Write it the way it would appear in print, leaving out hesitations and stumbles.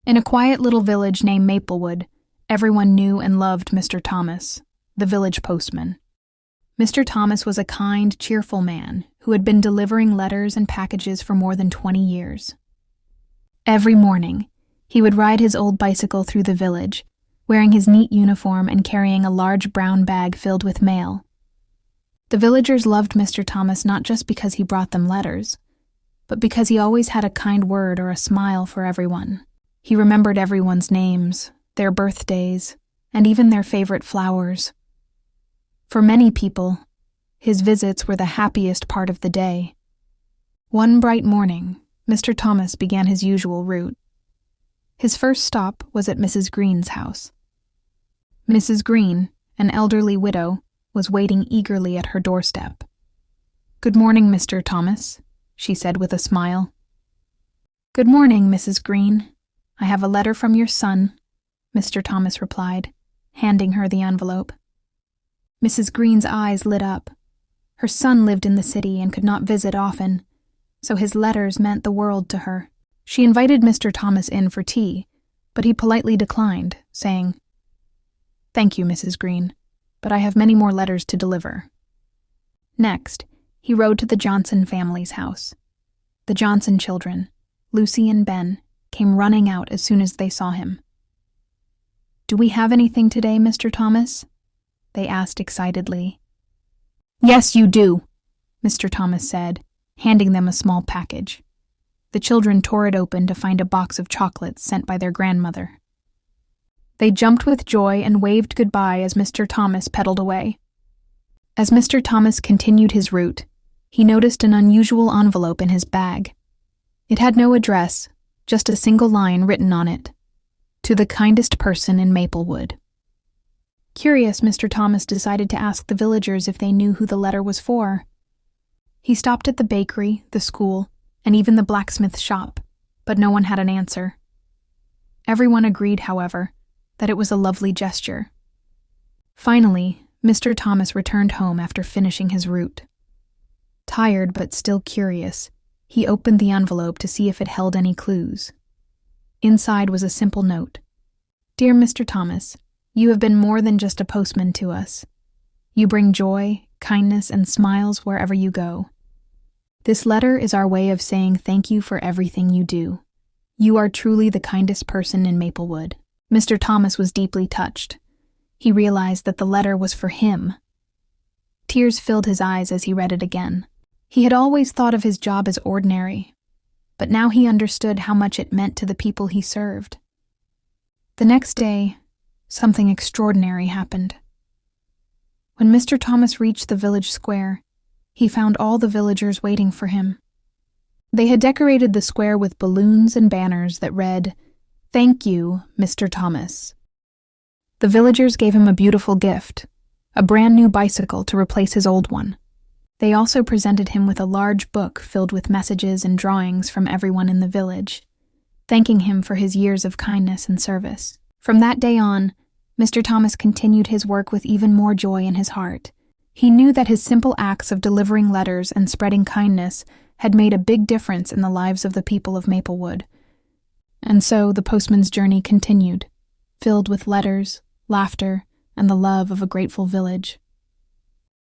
In a quiet little village named Maplewood, everyone knew and loved Mr. Thomas, the village postman. Mr. Thomas was a kind, cheerful man who had been delivering letters and packages for more than 20 years. Every morning, he would ride his old bicycle through the village, wearing his neat uniform and carrying a large brown bag filled with mail. The villagers loved Mr. Thomas not just because he brought them letters, but because he always had a kind word or a smile for everyone. He remembered everyone's names, their birthdays, and even their favorite flowers. For many people, his visits were the happiest part of the day. One bright morning, Mr. Thomas began his usual route. His first stop was at Mrs. Green's house. Mrs. Green, an elderly widow, was waiting eagerly at her doorstep. "Good morning, Mr. Thomas," she said with a smile. "Good morning, Mrs. Green. I have a letter from your son," Mr. Thomas replied, handing her the envelope. Mrs. Green's eyes lit up. Her son lived in the city and could not visit often, so his letters meant the world to her. She invited Mr. Thomas in for tea, but he politely declined, saying, "Thank you, Mrs. Green, but I have many more letters to deliver." Next, he rode to the Johnson family's house. The Johnson children, Lucy and Ben, came running out as soon as they saw him. "Do we have anything today, Mr. Thomas?" they asked excitedly. "Yes, you do," Mr. Thomas said, handing them a small package. The children tore it open to find a box of chocolates sent by their grandmother. They jumped with joy and waved goodbye as Mr. Thomas pedaled away. As Mr. Thomas continued his route, he noticed an unusual envelope in his bag. It had no address, just a single line written on it: "To the kindest person in Maplewood." Curious, Mr. Thomas decided to ask the villagers if they knew who the letter was for. He stopped at the bakery, the school, and even the blacksmith shop, but no one had an answer. Everyone agreed, however, that it was a lovely gesture. Finally, Mr. Thomas returned home after finishing his route. Tired but still curious, he opened the envelope to see if it held any clues. Inside was a simple note. "Dear Mr. Thomas, you have been more than just a postman to us. You bring joy, kindness, and smiles wherever you go. This letter is our way of saying thank you for everything you do. You are truly the kindest person in Maplewood." Mr. Thomas was deeply touched. He realized that the letter was for him. Tears filled his eyes as he read it again. He had always thought of his job as ordinary, but now he understood how much it meant to the people he served. The next day, something extraordinary happened. When Mr. Thomas reached the village square, he found all the villagers waiting for him. They had decorated the square with balloons and banners that read, "Thank you, Mr. Thomas." The villagers gave him a beautiful gift, a brand new bicycle to replace his old one. They also presented him with a large book filled with messages and drawings from everyone in the village, thanking him for his years of kindness and service. From that day on, Mr. Thomas continued his work with even more joy in his heart. He knew that his simple acts of delivering letters and spreading kindness had made a big difference in the lives of the people of Maplewood. And so the postman's journey continued, filled with letters, laughter, and the love of a grateful village.